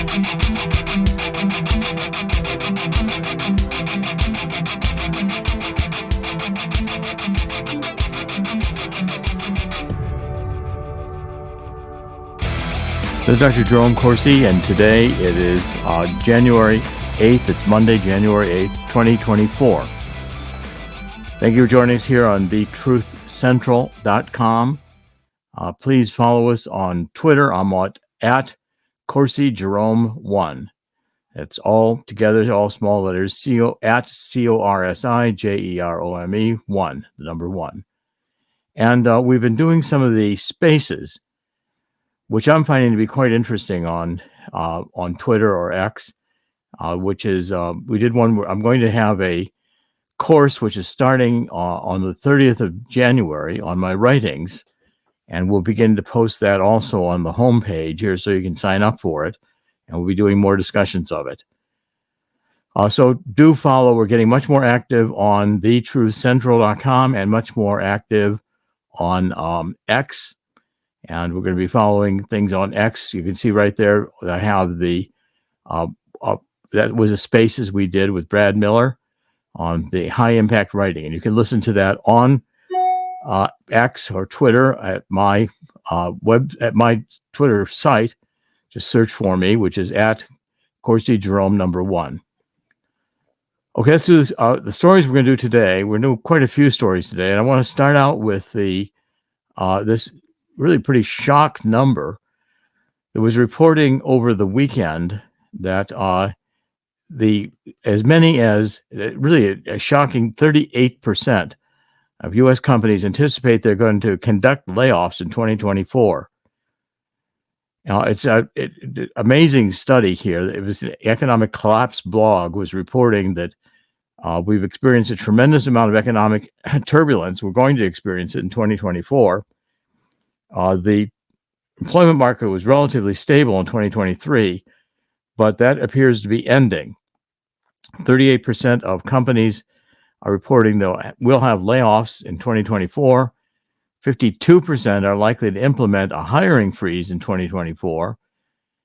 This is Dr. Jerome Corsi, and today it is January 8th. It's Monday, January 8th, 2024. Thank you for joining us here on thetruthcentral.com. Please follow us on Twitter. I'm at Corsi Jerome 1. It's all together, all small letters, at CORSI JEROME 1, the number 1. And we've been doing some of the spaces, which I'm finding to be quite interesting on Twitter or X, which is, we did one where I'm going to have a course which is starting on the 30th of January on my writings, and we'll begin to post that also on the homepage here so you can sign up for it, and we'll be doing more discussions of it. So do follow. We're getting much more active on thetruthcentral.com and much more active on X. And we're going to be following things on X. You can see right there, I have the, that was a spaces we did with Brad Miller on the high impact writing. And you can listen to that on X or Twitter at my at my Twitter site. Just search for me, which is at Corsi Jerome 1. Okay, let's do this, the stories we're going to do today. We're going to do quite a few stories today. And I want to start out with the this really pretty shock number that was reporting over the weekend that as many as really a shocking 38% of U.S. companies anticipate they're going to conduct layoffs in 2024. Now, it's an amazing study here. It was the Economic Collapse blog was reporting that we've experienced a tremendous amount of economic turbulence. We're going to experience it in 2024. The employment market was relatively stable in 2023, but that appears to be ending. 38% of companies are reporting they will have layoffs in 2024. 52% are likely to implement a hiring freeze in 2024.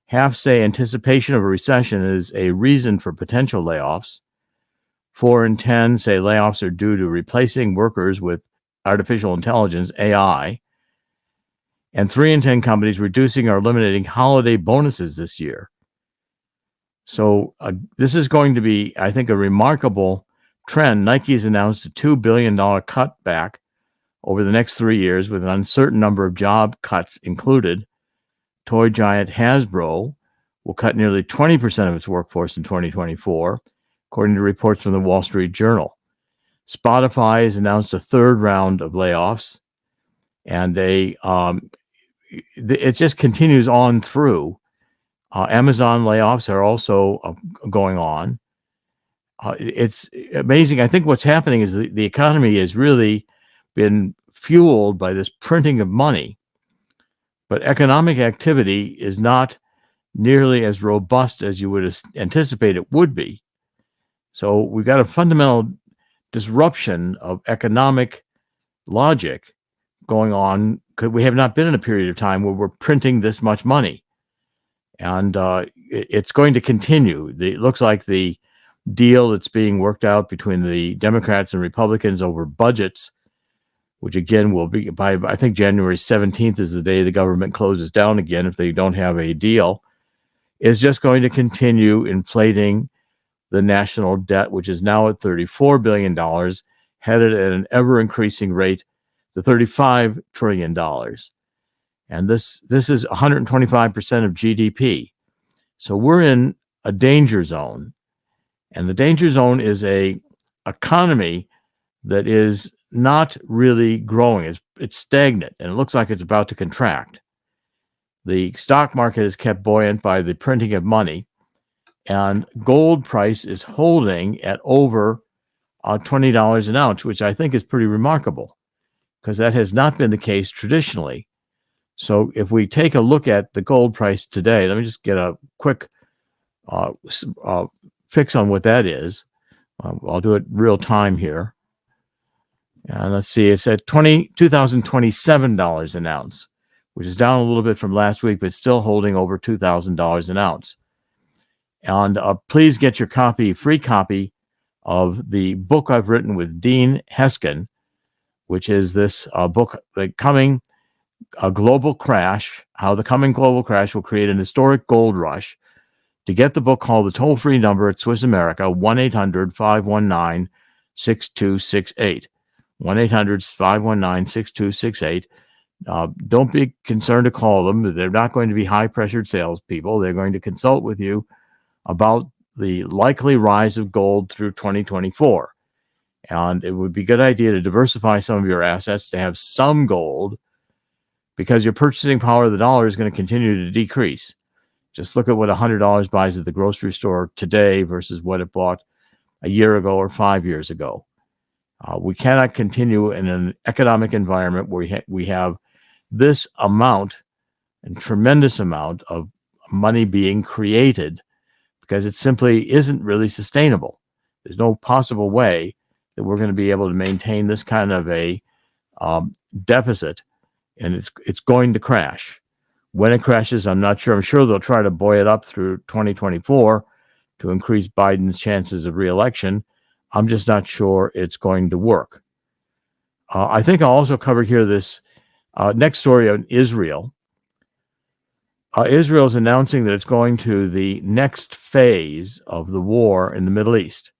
Half say anticipation of a recession is a reason for potential layoffs. 4 in 10 say layoffs are due to replacing workers with artificial intelligence, AI. And 3 in 10 companies reducing or eliminating holiday bonuses this year. So this is going to be, I think, a remarkable trend. Nike's announced a $2 billion cutback over the next 3 years with an uncertain number of job cuts included. Toy giant Hasbro will cut nearly 20% of its workforce in 2024, according to reports from the Wall Street Journal. Spotify has announced a third round of layoffs, and it just continues on through. Amazon layoffs are also going on. It's amazing. I think what's happening is the economy has really been fueled by this printing of money, but economic activity is not nearly as robust as you would anticipate it would be. So we've got a fundamental disruption of economic logic going on, because we have not been in a period of time where we're printing this much money. And it's going to continue. It looks like the deal that's being worked out between the Democrats and Republicans over budgets, which again will be by, I think, January 17th is the day the government closes down again if they don't have a deal, is just going to continue inflating the national debt, which is now at $34 billion, headed at an ever-increasing rate to $35 trillion. And this is 125% of GDP. So we're in a danger zone. And the danger zone is a economy that is not really growing. It's stagnant, and it looks like it's about to contract. The stock market is kept buoyant by the printing of money, and gold price is holding at over $20 an ounce, which I think is pretty remarkable, because that has not been the case traditionally. So if we take a look at the gold price today, let me just get a quick fix on what that is. I'll do it real time here. And let's see, it's at $2,027 an ounce, which is down a little bit from last week, but still holding over $2,000 an ounce. And please get your free copy of the book I've written with Dean Heskin, which is this book, The Coming Global Crash, How the Coming Global Crash Will Create an Historic Gold Rush. To get the book, call the toll-free number at Swiss America, 1-800-519-6268. 1-800-519-6268. Don't be concerned to call them. They're not going to be high-pressured salespeople. They're going to consult with you about the likely rise of gold through 2024. And it would be a good idea to diversify some of your assets, to have some gold, because your purchasing power of the dollar is going to continue to decrease. Just look at what $100 buys at the grocery store today versus what it bought a year ago or 5 years ago. We cannot continue in an economic environment where we have this amount and tremendous amount of money being created, because it simply isn't really sustainable. There's no possible way that we're going to be able to maintain this kind of a deficit, and it's going to crash. When it crashes, I'm not sure. I'm sure they'll try to buoy it up through 2024 to increase Biden's chances of re-election. I'm just not sure it's going to work. I think I'll also cover here this next story on Israel. Israel is announcing that it's going to the next phase of the war in the Middle East.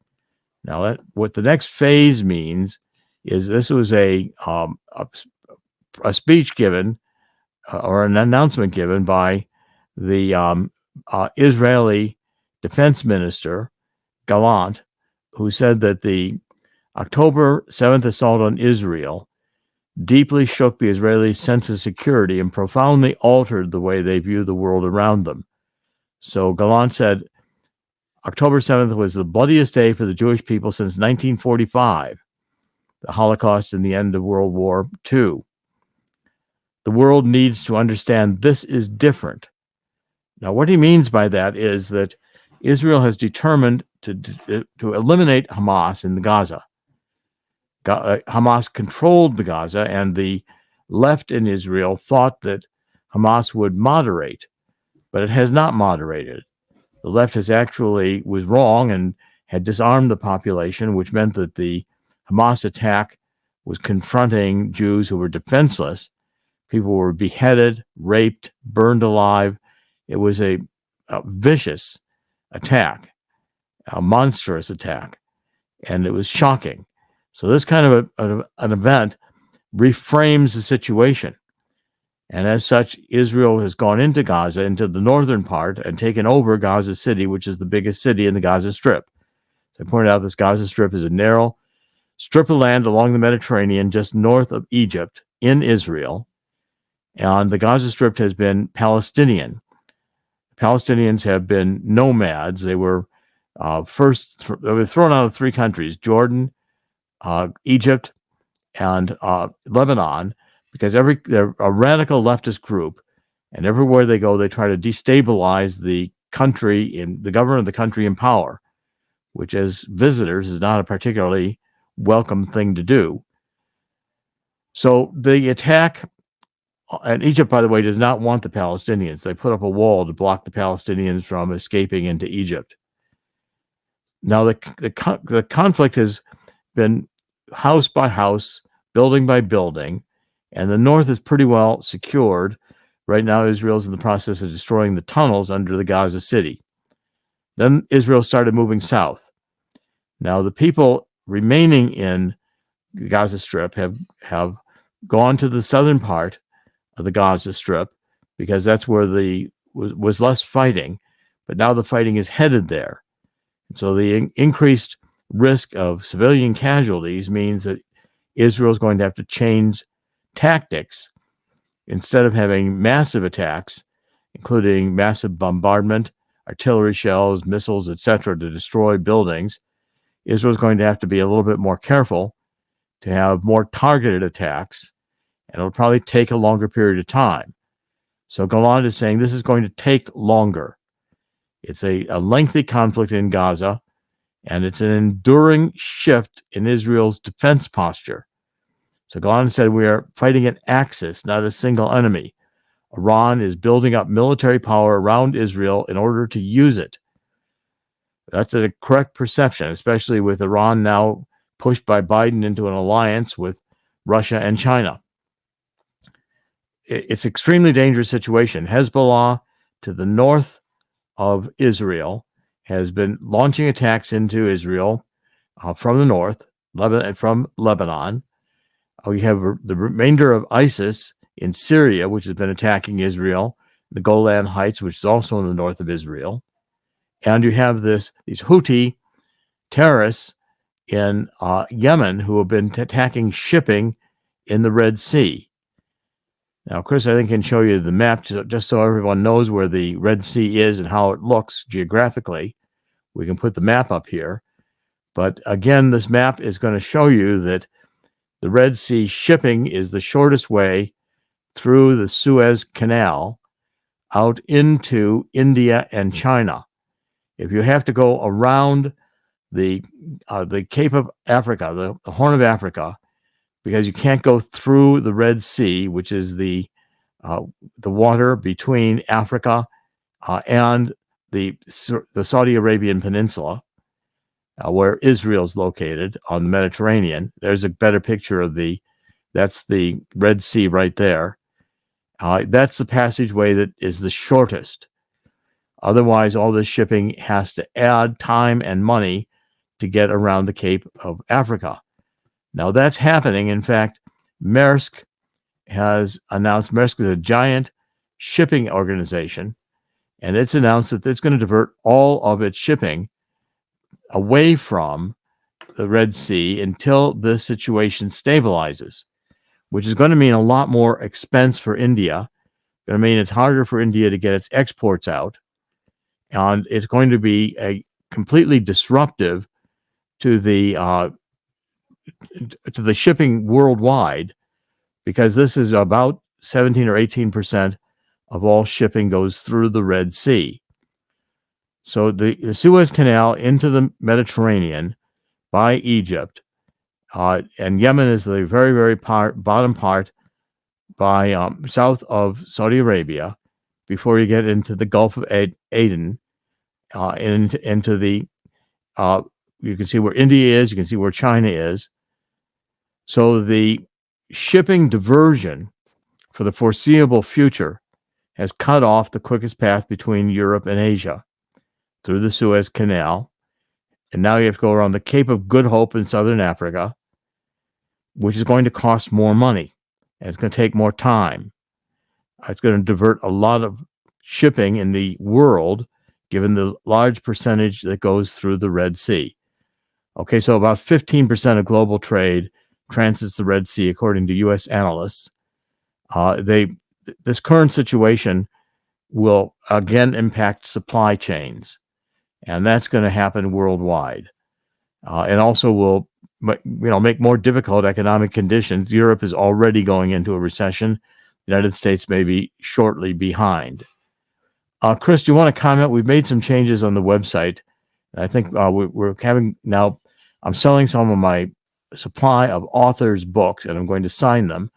Now, what the next phase means is this was a speech given or an announcement given by the Israeli defense minister, Gallant, who said that the October 7th assault on Israel deeply shook the Israelis' sense of security and profoundly altered the way they view the world around them. So Gallant said, October 7th was the bloodiest day for the Jewish people since 1945, the Holocaust and the end of World War II. The world needs to understand this is different. Now, what he means by that is that Israel has determined to eliminate Hamas in the Gaza. Hamas controlled the Gaza, and the left in Israel thought that Hamas would moderate, but it has not moderated. The left was wrong and had disarmed the population, which meant that the Hamas attack was confronting Jews who were defenseless. People were beheaded, raped, burned alive. It was a vicious attack, a monstrous attack, and it was shocking. So this kind of an event reframes the situation. And as such, Israel has gone into Gaza, into the northern part, and taken over Gaza City, which is the biggest city in the Gaza Strip. So I pointed out this Gaza Strip is a narrow strip of land along the Mediterranean, just north of Egypt in Israel. And the Gaza Strip has been Palestinian. Palestinians have been nomads. They were they were thrown out of three countries, Jordan, Egypt, and Lebanon, because they're a radical leftist group, and everywhere they go, they try to destabilize the government of the country in power, which as visitors is not a particularly welcome thing to do. So the attack, and Egypt, by the way, does not want the Palestinians. They put up a wall to block the Palestinians from escaping into Egypt. Now, the conflict has been house by house, building by building, and the north is pretty well secured. Right now, Israel is in the process of destroying the tunnels under the Gaza city. Then Israel started moving south. Now, the people remaining in the Gaza Strip have gone to the southern part of the Gaza Strip because that's where was less fighting, but now the fighting is headed there. So the increased risk of civilian casualties means that Israel is going to have to change tactics. Instead of having massive attacks, including massive bombardment, artillery shells, missiles, etc., to destroy buildings, Israel is going to have to be a little bit more careful, to have more targeted attacks, and it'll probably take a longer period of time. So Gallant is saying this is going to take longer. It's a lengthy conflict in Gaza, and it's an enduring shift in Israel's defense posture. So Gallant said we are fighting an axis, not a single enemy. Iran is building up military power around Israel in order to use it. That's a correct perception, especially with Iran now pushed by Biden into an alliance with Russia and China. It's an extremely dangerous situation. Hezbollah to the north of Israel has been launching attacks into Israel from the north, from Lebanon. We have the remainder of ISIS in Syria, which has been attacking Israel, the Golan Heights, which is also in the north of Israel. And you have these Houthi terrorists in Yemen who have been attacking shipping in the Red Sea. Now, Chris, I think can show you the map just so everyone knows where the Red Sea is and how it looks geographically. We can put the map up here. But again, this map is going to show you that the Red Sea shipping is the shortest way through the Suez Canal out into India and China. If you have to go around the Cape of Africa, the Horn of Africa, because you can't go through the Red Sea, which is the water between Africa and the Saudi Arabian Peninsula, where Israel's located on the Mediterranean. There's a better picture of that's the Red Sea right there. That's the passageway that is the shortest. Otherwise, all this shipping has to add time and money to get around the Cape of Africa. Now that's happening. In fact, Maersk has announced, Maersk is a giant shipping organization, and it's announced that it's going to divert all of its shipping away from the Red Sea until this situation stabilizes, which is going to mean a lot more expense for India. It's going to mean it's harder for India to get its exports out, and it's going to be a completely disruptive to the shipping worldwide, because this is about 17 or 18% of all shipping goes through the Red Sea. So the Suez Canal into the Mediterranean by Egypt, and Yemen is the very, very bottom part by south of Saudi Arabia, before you get into the Gulf of Aden, into the, you can see where India is, you can see where China is. So the shipping diversion for the foreseeable future has cut off the quickest path between Europe and Asia through the Suez Canal. And now you have to go around the Cape of Good Hope in southern Africa, which is going to cost more money, and it's going to take more time. It's going to divert a lot of shipping in the world, given the large percentage that goes through the Red Sea. Okay, so about 15% of global trade transits the Red Sea, according to U.S. analysts. This current situation will again impact supply chains, and that's going to happen worldwide, and also will make more difficult economic conditions. Europe is already going into a recession. The United States may be shortly behind. Chris, do you want to comment? We've made some changes on the website. I think we're having now. I'm selling some of my supply of authors' books, and I'm going to sign them.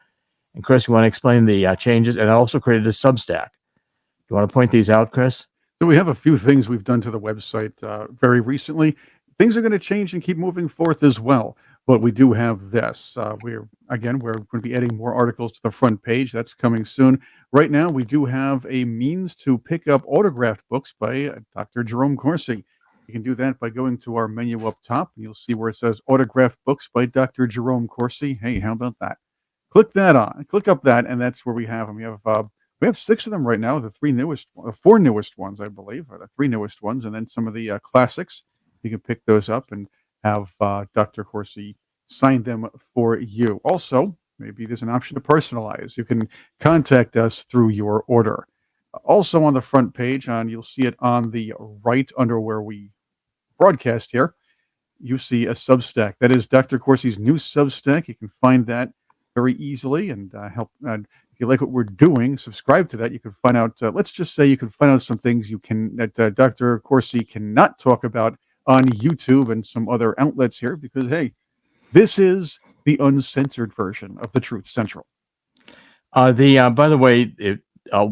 And Chris, you want to explain the changes? And I also created a Substack. Do you want to point these out, Chris? So we have a few things we've done to the website very recently. Things are going to change and keep moving forth as well. But we do have this. We're going to be adding more articles to the front page. That's coming soon. Right now, we do have a means to pick up autographed books by Dr. Jerome Corsi. You can do that by going to our menu up top. You'll see where it says autographed books by Dr. Jerome Corsi. Hey, how about that? Click up that, and that's where we have them. We have 6 of them right now. The 4 newest ones, I believe, or the 3 newest ones, and then some of the classics. You can pick those up and have Dr. Corsi sign them for you. Also, maybe there's an option to personalize. You can contact us through your order. Also on the front page, you'll see it on the right under where we broadcast here. You see a Substack. That is Dr. Corsi's new Substack. You can find that very easily and help. If you like what we're doing, subscribe to that. You can find out. Let's just say you can find out some things that Dr. Corsi cannot talk about on YouTube and some other outlets here, because hey, this is the uncensored version of the Truth Central. By the way,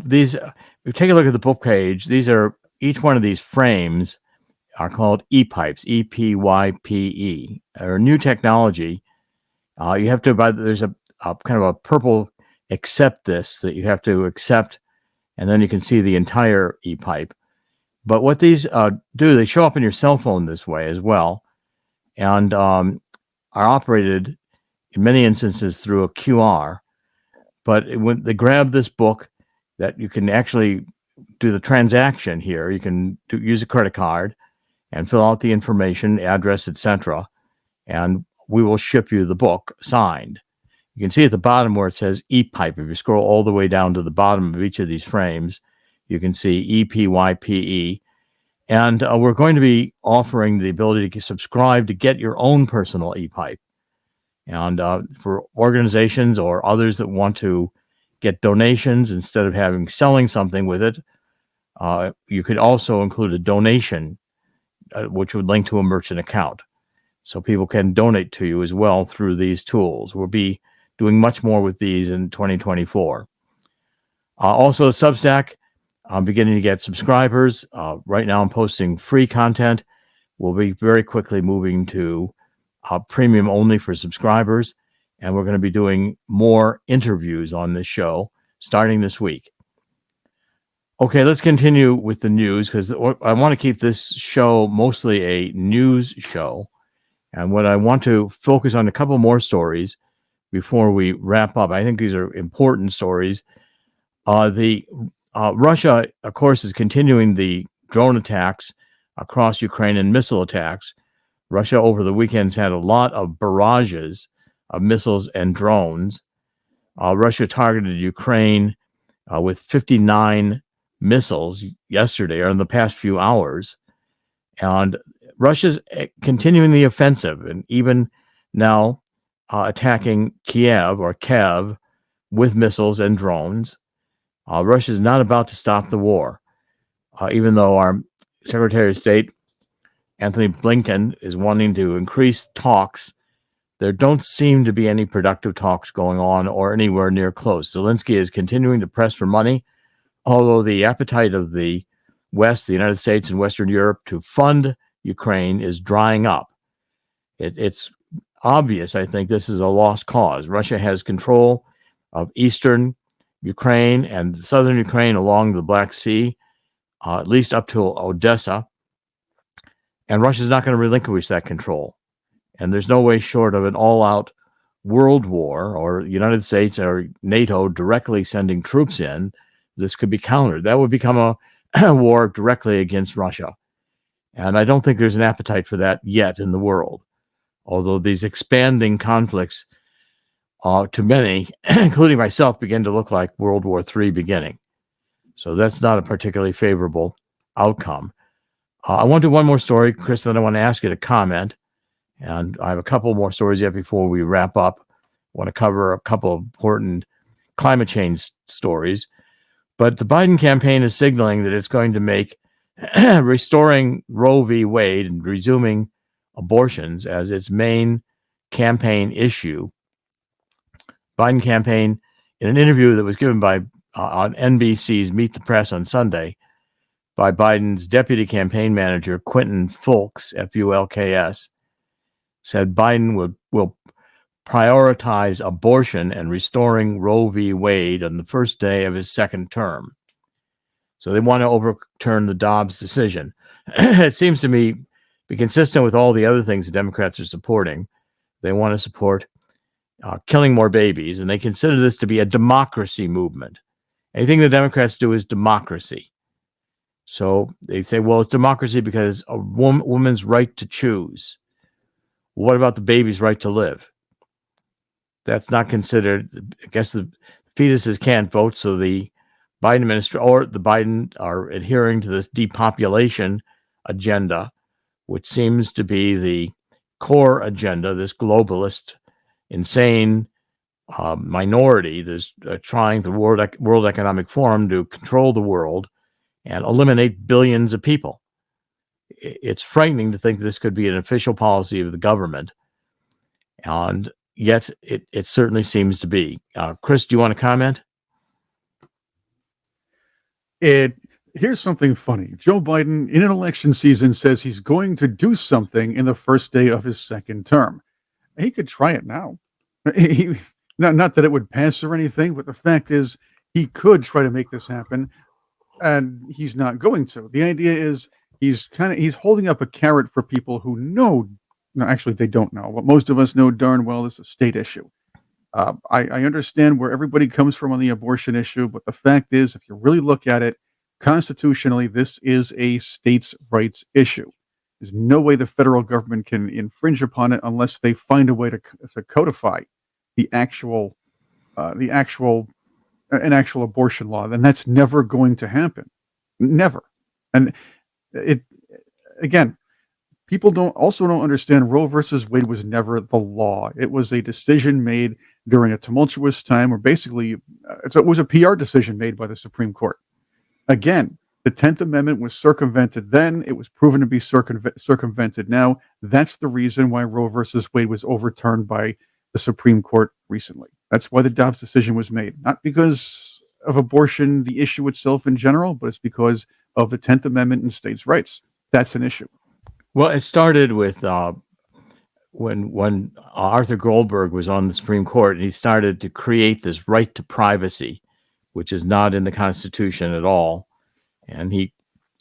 these. If you take a look at the book page, these are each one of these frames are called e-pipes, E-P-Y-P-E. They're a new technology. You have to buy, there's a kind of a purple accept this that you have to accept, and then you can see the entire e-pipe. But what these do, they show up in your cell phone this way as well, and are operated in many instances through a QR. But when they grab this book, that you can actually do the transaction here. You can use a credit card and fill out the information, address, etc., and we will ship you the book signed. You can see at the bottom where it says e-pipe. If you scroll all the way down to the bottom of each of these frames, you can see E-P-Y-P-E. And we're going to be offering the ability to subscribe to get your own personal e-pipe. And for organizations or others that want to get donations instead of selling something with it, you could also include a donation, which would link to a merchant account. So people can donate to you as well through these tools. We'll be doing much more with these in 2024. Also, Substack, I'm beginning to get subscribers. Right now, I'm posting free content. We'll be very quickly moving to premium only for subscribers. And we're going to be doing more interviews on this show starting this week. Okay, let's continue with the news, because I want to keep this show mostly a news show. And what I want to focus on a couple more stories before we wrap up. I think these are important stories. Russia, of course, is continuing the drone attacks across Ukraine and missile attacks. Russia over the weekends had a lot of barrages of missiles and drones. Russia targeted Ukraine with 59 missiles yesterday, or in the past few hours. And Russia's continuing the offensive, and even now attacking Kiev with missiles and drones. Russia is not about to stop the war, even though our Secretary of State, Anthony Blinken, is wanting to increase talks. There don't seem to be any productive talks going on or anywhere near close. Zelensky is continuing to press for money, although the appetite of the West, the United States and Western Europe, to fund Ukraine is drying up. It's obvious, I think, this is a lost cause. Russia has control of eastern Ukraine and southern Ukraine along the Black Sea, at least up to Odessa. And Russia's not going to relinquish that control. And there's no way short of an all-out world war, or the United States or NATO directly sending troops in, this could be countered. That would become a war directly against Russia. And I don't think there's an appetite for that yet in the world, although these expanding conflicts, to many, including myself, begin to look like World War III beginning. So that's not a particularly favorable outcome. I want to do one more story, Chris, then I want to ask you to comment. And I have a couple more stories yet before we wrap up. I want to cover a couple of important climate change stories. But the Biden campaign is signaling that it's going to make restoring Roe v. Wade and resuming abortions as its main campaign issue. Biden campaign, in an interview that was given by on NBC's Meet the Press on Sunday by Biden's deputy campaign manager, Quentin Fulks, Fulks, said Biden will prioritize abortion and restoring Roe v. Wade on the first day of his second term. So they want to overturn the Dobbs decision. It seems to me be consistent with all the other things the Democrats are supporting. They want to support killing more babies, and they consider this to be a democracy movement. Anything the Democrats do is democracy. So they say, well, it's democracy because a woman's right to choose. What about the baby's right to live? That's not considered. I guess the fetuses can't vote, so the Biden administration or the Biden are adhering to this depopulation agenda, which seems to be the core agenda, this globalist, insane minority that's trying the World Economic Forum to control the world and eliminate billions of people. It's frightening to think this could be an official policy of the government, and yet it certainly seems to be. Chris, do you want to comment? It Here's something funny. Joe Biden, in an election season, says he's going to do something in the first day of his second term. He could try it now. He, not that it would pass or anything, but the fact is, he could try to make this happen, and he's not going to. The idea is he's holding up a carrot for people who know. No, actually, they don't know. What most of us know darn well is a state issue. I understand where everybody comes from on the abortion issue, but the fact is, if you really look at it, constitutionally, this is a states' rights issue. There's no way the federal government can infringe upon it unless they find a way to codify the actual, the actual, an actual abortion law. And that's never going to happen. Never. And it again, people don't understand Roe versus Wade was never the law. It was a decision made during a tumultuous time, where basically it was a PR decision made by the Supreme Court. Again, the 10th Amendment was circumvented then. It was proven to be circumvented now. That's the reason why Roe versus Wade was overturned by the Supreme Court recently. That's why the Dobbs decision was made. Not because of abortion, the issue itself in general, but it's because of the 10th Amendment and states' rights. That's an issue. Well, it started with when Arthur Goldberg was on the Supreme Court, and he started to create this right to privacy, which is not in the Constitution at all. And he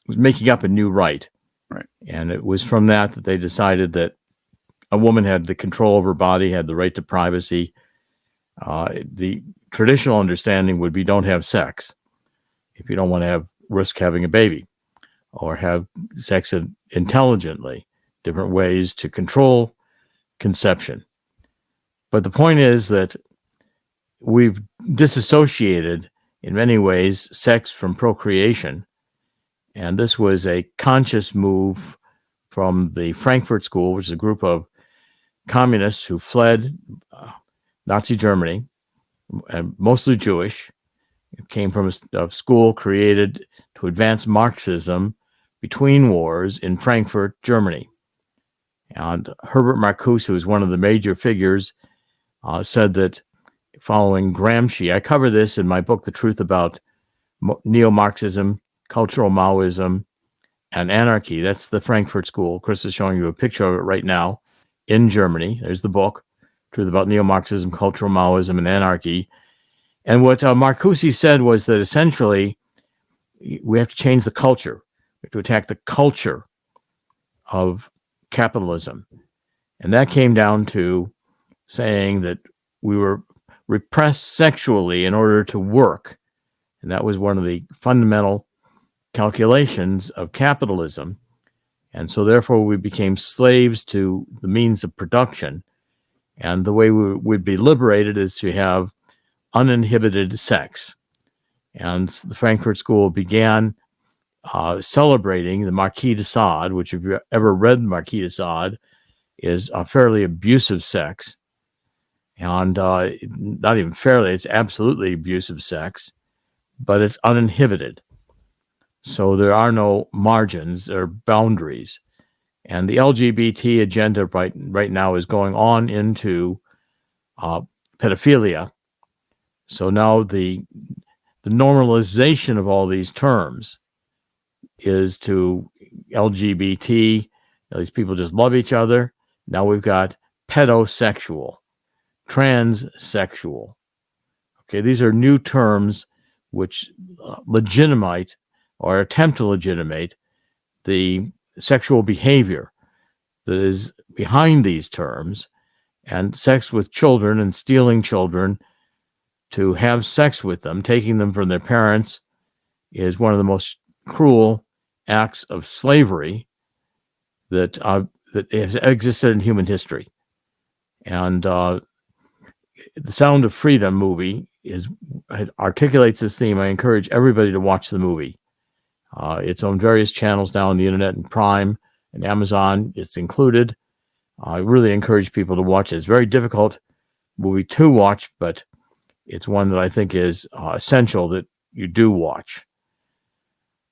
was making up a new right. Right. And it was from that they decided that a woman had the control of her body, had the right to privacy. The traditional understanding would be don't have sex if you don't want to risk having a baby, or have sex intelligently, different ways to control conception. But the point is that we've disassociated, in many ways, sex from procreation. And this was a conscious move from the Frankfurt School, which is a group of communists who fled Nazi Germany, and mostly Jewish. It came from a school created to advance Marxism between wars in Frankfurt, Germany. And Herbert Marcuse, who is one of the major figures, said that following Gramsci, I cover this in my book, The Truth About Neo-Marxism, Cultural Maoism, and Anarchy. That's the Frankfurt School. Chris is showing you a picture of it right now in Germany. There's the book, Truth About Neo-Marxism, Cultural Maoism, and Anarchy. And what Marcuse said was that essentially we have to change the culture. We have to attack the culture of capitalism. And that came down to saying that we were repressed sexually in order to work. And that was one of the fundamental calculations of capitalism. And so therefore we became slaves to the means of production. And the way we would be liberated is to have uninhibited sex. And the Frankfurt School began celebrating the Marquis de Sade, which, if you've ever read Marquis de Sade, is a fairly abusive sex. And not even fairly, it's absolutely abusive sex, but it's uninhibited. So there are no margins or boundaries. And the LGBT agenda right now is going on into pedophilia. So now the normalization of all these terms is to LGBT. These people just love each other. Now we've got pedosexual, transsexual. Okay, these are new terms which legitimate or attempt to legitimate the sexual behavior that is behind these terms, and sex with children and stealing children to have sex with them, taking them from their parents, is one of the most cruel acts of slavery that has existed in human history. And the Sound of Freedom movie articulates this theme. I encourage everybody to watch the movie. It's on various channels now on the internet and Prime and Amazon. It's included. I really encourage people to watch it. It's a very difficult movie to watch, but it's one that I think is essential that you do watch.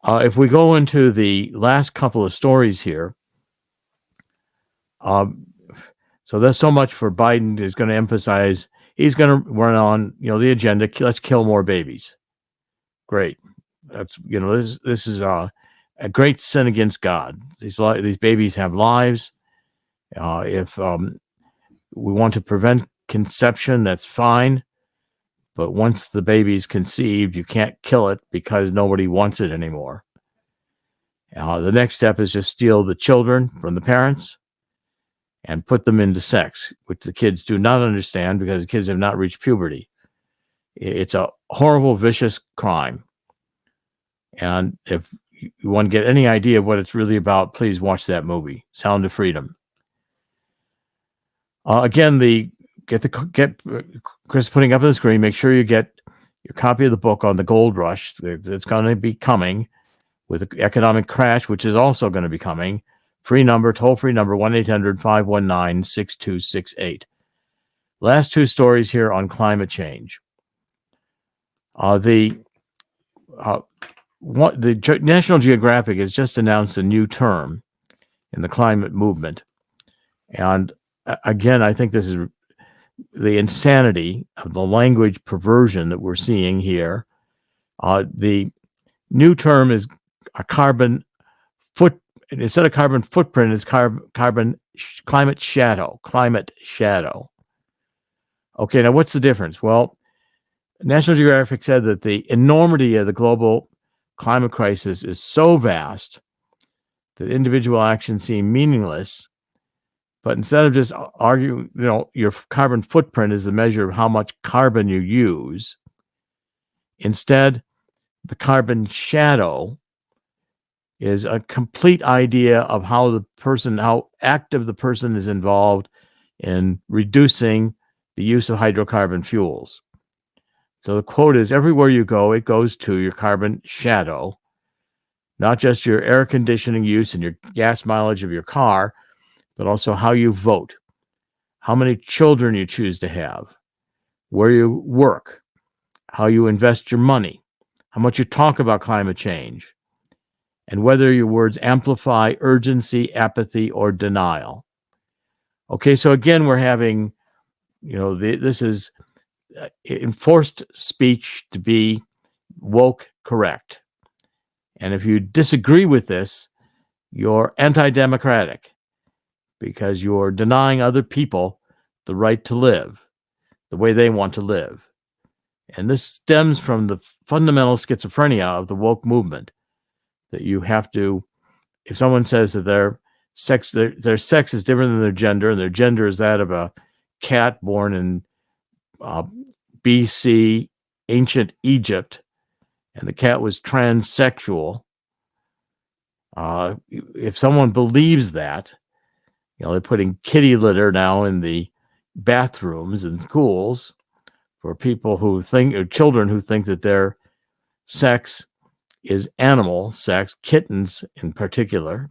If we go into the last couple of stories here, so that's so much for Biden is going to emphasize. He's going to run on, the agenda. Let's kill more babies. Great. That's this is a great sin against God. These babies have lives. If we want to prevent conception, that's fine. But once the baby's conceived, you can't kill it because nobody wants it anymore. The next step is just steal the children from the parents and put them into sex, which the kids do not understand because the kids have not reached puberty. It's a horrible, vicious crime. And if you want to get any idea of what it's really about, please watch that movie, Sound of Freedom. Again, get Chris putting up on the screen. Make sure you get your copy of the book on the gold rush. It's going to be coming with the economic crash, which is also going to be coming. Free number, toll-free number, 1-800-519-6268. Last two stories here on climate change. The National Geographic has just announced a new term in the climate movement. And again, I think this is the insanity of the language perversion that we're seeing here. The new term is a carbon foot. Instead of carbon footprint, it's climate shadow. Climate shadow. Okay, now what's the difference? Well, National Geographic said that the enormity of the global climate crisis is so vast that individual actions seem meaningless. But instead of just arguing, your carbon footprint is the measure of how much carbon you use. Instead, the carbon shadow is a complete idea of how active the person is involved in reducing the use of hydrocarbon fuels. So the quote is, everywhere you go, it goes to your carbon shadow, not just your air conditioning use and your gas mileage of your car, but also how you vote, how many children you choose to have, where you work, how you invest your money, how much you talk about climate change, and whether your words amplify urgency, apathy, or denial. Okay, so again, we're having, this is enforced speech to be woke correct. And if you disagree with this, you're anti-democratic because you're denying other people the right to live the way they want to live. And this stems from the fundamental schizophrenia of the woke movement, that you have to, if someone says that their sex is different than their gender, and their gender is that of a cat born in BC, ancient Egypt, and the cat was transsexual, if someone believes that, they're putting kitty litter now in the bathrooms in schools for people who think, or children who think that their sex is animal sex, kittens in particular,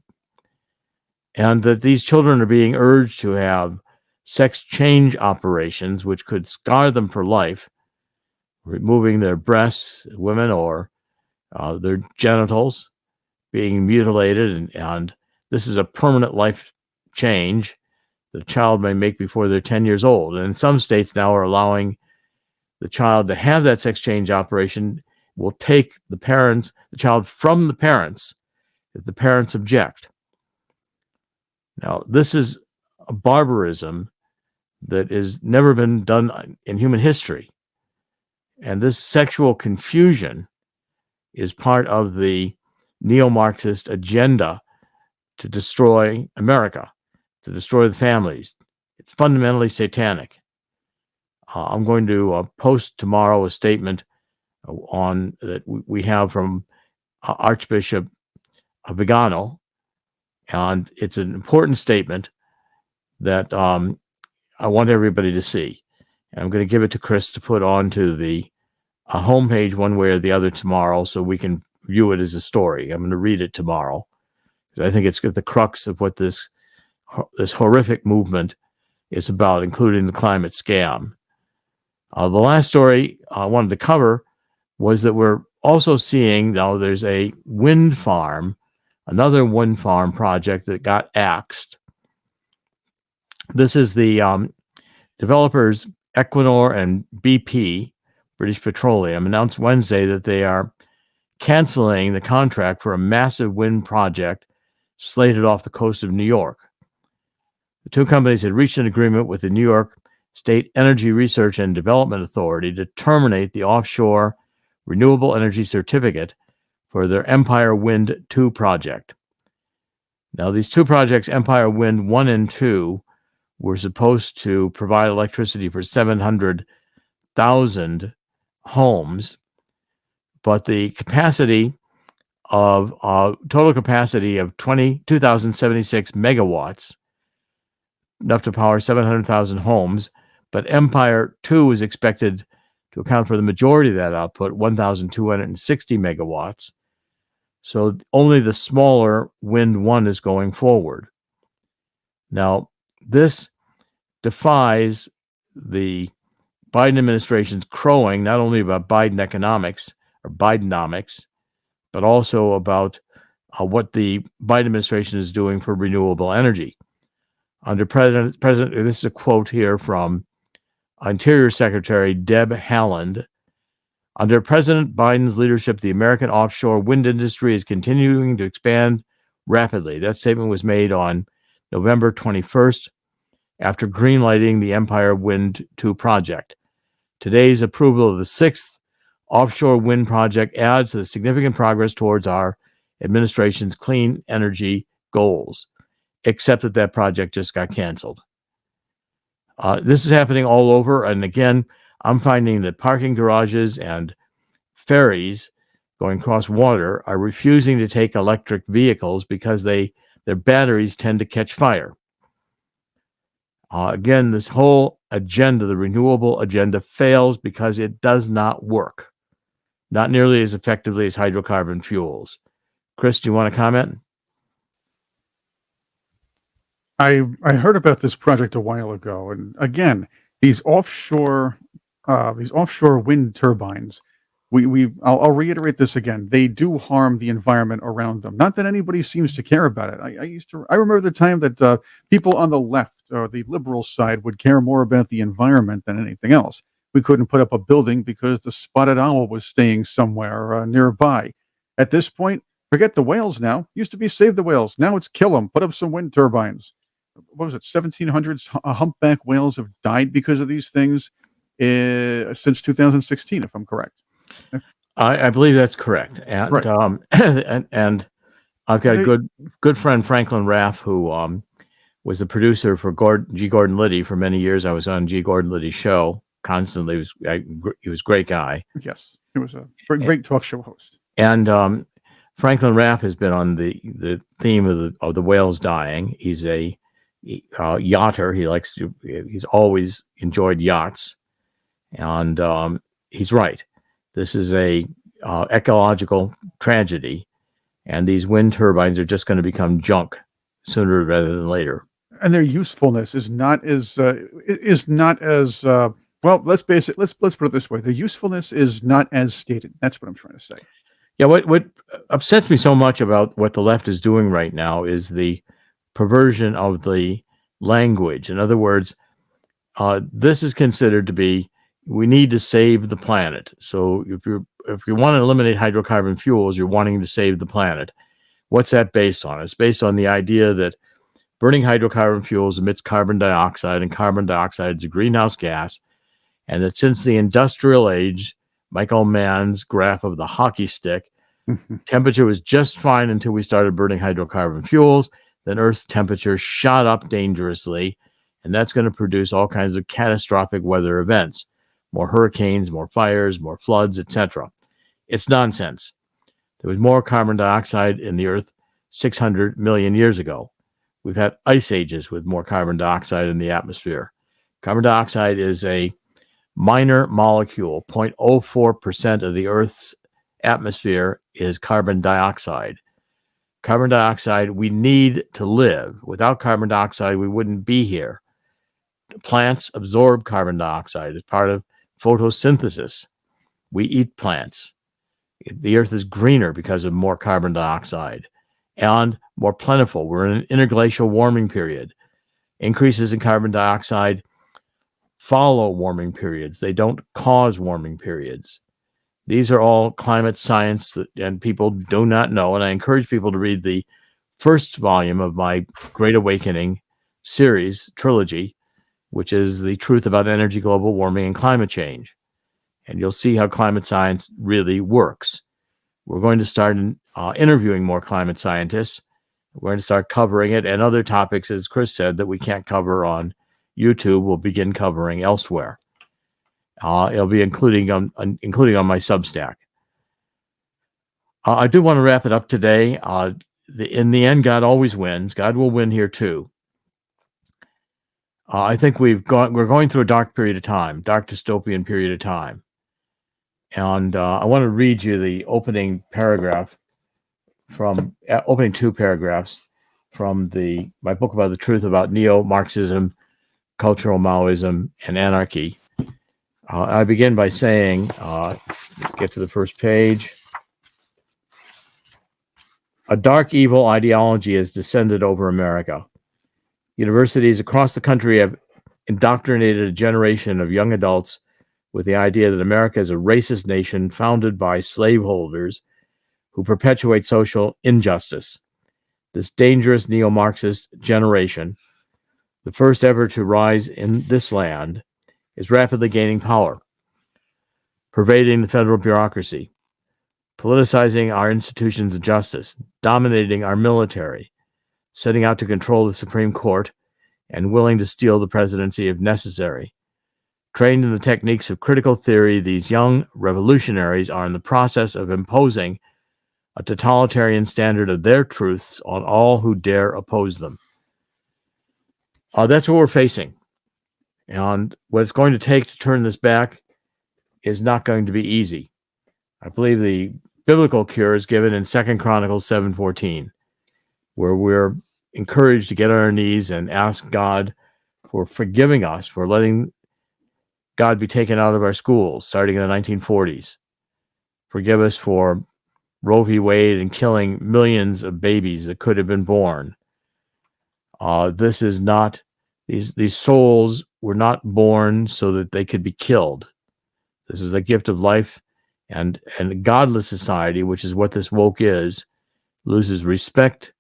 and that these children are being urged to have sex change operations, which could scar them for life, removing their breasts, women, or their genitals, being mutilated, and this is a permanent life change the child may make before they're 10 years old. And in some states now are allowing the child to have that sex change operation, will take the child from the parents if the parents object. Now, this is a barbarism that has never been done in human history. And this sexual confusion is part of the neo-Marxist agenda to destroy America, to destroy the families. It's fundamentally satanic. I'm going to post tomorrow a statement on that we have from Archbishop Vigano, and it's an important statement that I want everybody to see. And I'm going to give it to Chris to put onto the homepage one way or the other tomorrow, so we can view it as a story. I'm going to read it tomorrow because I think it's the crux of what this horrific movement is about, including the climate scam. The last story I wanted to cover was that we're also seeing now there's a wind farm, another wind farm project that got axed. This is the developers Equinor and BP, British Petroleum, announced Wednesday that they are canceling the contract for a massive wind project slated off the coast of New York. The two companies had reached an agreement with the New York State Energy Research and Development Authority to terminate the offshore renewable energy certificate for their Empire Wind 2 project. Now, these two projects, Empire Wind 1 and 2, were supposed to provide electricity for 700,000 homes, but the capacity of total capacity of 2,076 megawatts, enough to power 700,000 homes, but Empire 2 is expected to account for the majority of that output, 1,260 megawatts. So only the smaller Wind 1 is going forward. Now, this defies the Biden administration's crowing, not only about Biden economics or Bidenomics, but also about what the Biden administration is doing for renewable energy. Under President, this is a quote here from Interior Secretary Deb Haaland. Under President Biden's leadership, the American offshore wind industry is continuing to expand rapidly. That statement was made on November 21st after greenlighting the Empire Wind 2 project. Today's approval of the sixth offshore wind project adds to the significant progress towards our administration's clean energy goals, except that project just got canceled. This is happening all over. And again, I'm finding that parking garages and ferries going across water are refusing to take electric vehicles because their batteries tend to catch fire. Again, this whole agenda, the renewable agenda, fails because it does not work, not nearly as effectively as hydrocarbon fuels. Chris, do you want to comment? I heard about this project a while ago, and again, these offshore wind turbines. I'll reiterate this again. They do harm the environment around them. Not that anybody seems to care about it. I remember the time that people on the left or the liberal side would care more about the environment than anything else. We couldn't put up a building because the spotted owl was staying somewhere nearby. At this point, forget the whales now. Used to be save the whales. Now it's kill them. Put up some wind turbines. What was it? 1700s humpback whales have died because of these things since 2016, if I'm correct. I believe that's correct. And right. and I've got a good friend, Franklin Raff, who was the producer for G. Gordon Liddy for many years. I was on G. Gordon Liddy's show constantly. He was a great guy. Yes, he was a great talk show host. And Franklin Raff has been on the theme of the whales dying. He's a yachter. He's always enjoyed yachts, and he's right. This is a ecological tragedy, and these wind turbines are just going to become junk sooner rather than later. And their usefulness is not as well. Let's put it this way: the usefulness is not as stated. That's what I'm trying to say. Yeah, what upsets me so much about what the left is doing right now is the perversion of the language. In other words, this is considered to be, we need to save the planet. So if you want to eliminate hydrocarbon fuels, you're wanting to save the planet. What's that based on? It's based on the idea that burning hydrocarbon fuels emits carbon dioxide, and carbon dioxide is a greenhouse gas, and that since the industrial age, Michael Mann's graph of the hockey stick, temperature was just fine until we started burning hydrocarbon fuels. Then Earth's temperature shot up dangerously, and that's going to produce all kinds of catastrophic weather events. More hurricanes, more fires, more floods, etc. It's nonsense. There was more carbon dioxide in the Earth 600 million years ago. We've had ice ages with more carbon dioxide in the atmosphere. Carbon dioxide is a minor molecule. 0.04% of the Earth's atmosphere is carbon dioxide. Carbon dioxide we need to live. Without carbon dioxide, we wouldn't be here. Plants absorb carbon dioxide as part of photosynthesis. We eat plants. The Earth is greener because of more carbon dioxide and more plentiful. We're in an interglacial warming period. Increases in carbon dioxide follow warming periods. They don't cause warming periods. These are all climate science and people do not know. And I encourage people to read the first volume of my Great Awakening series trilogy, which is The Truth About Energy, Global Warming, and Climate Change. And you'll see how climate science really works. We're going to start interviewing more climate scientists. We're going to start covering it, and other topics, as Chris said, that we can't cover on YouTube, we'll begin covering elsewhere. It'll be including on my Substack. I do want to wrap it up today. In the end, God always wins. God will win here too. I think we're going through a dark period of time, dark dystopian period of time. And I want to read you the opening paragraph from opening two paragraphs from my book about the truth about neo-Marxism, cultural Maoism, and anarchy. I begin by saying, get to the first page. A dark evil ideology has descended over America. Universities across the country have indoctrinated a generation of young adults with the idea that America is a racist nation founded by slaveholders who perpetuate social injustice. This dangerous neo-Marxist generation, the first ever to rise in this land, is rapidly gaining power, pervading the federal bureaucracy, politicizing our institutions of justice, dominating our military, setting out to control the Supreme Court, and willing to steal the presidency if necessary. Trained in the techniques of critical theory, these young revolutionaries are in the process of imposing a totalitarian standard of their truths on all who dare oppose them. That's what we're facing. And what it's going to take to turn this back is not going to be easy. I believe the biblical cure is given in 2 Chronicles 7:14, where we're encouraged to get on our knees and ask God for forgiving us, for letting God be taken out of our schools starting in the 1940s. Forgive us for Roe v. Wade and killing millions of babies that could have been born. This is not, these souls were not born so that they could be killed. This is a gift of life, and a godless society, which is what this woke is, loses respect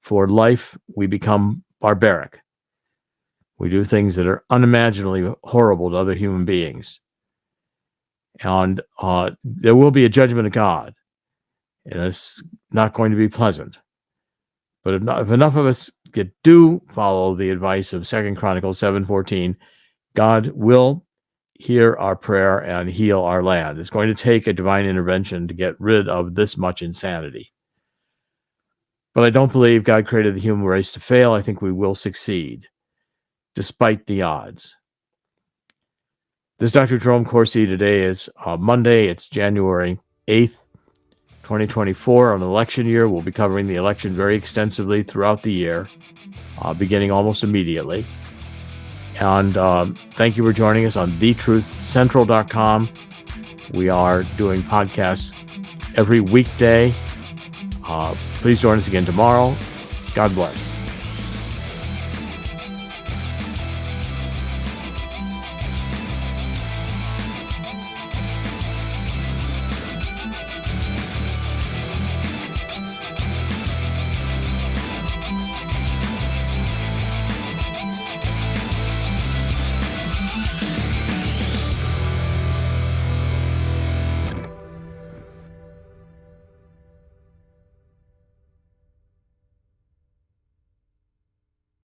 for life. We become barbaric. We do things that are unimaginably horrible to other human beings. And there will be a judgment of God, and it's not going to be pleasant. But if enough of us do follow the advice of 2 Chronicles 7:14, God will hear our prayer and heal our land. It's going to take a divine intervention to get rid of this much insanity. But I don't believe God created the human race to fail. I think we will succeed, despite the odds. This is Dr. Jerome Corsi. Today is Monday. It's January 8th, 2024. On election year, we'll be covering the election very extensively throughout the year, beginning almost immediately. And thank you for joining us on thetruthcentral.com. We are doing podcasts every weekday. Please join us again tomorrow. God bless.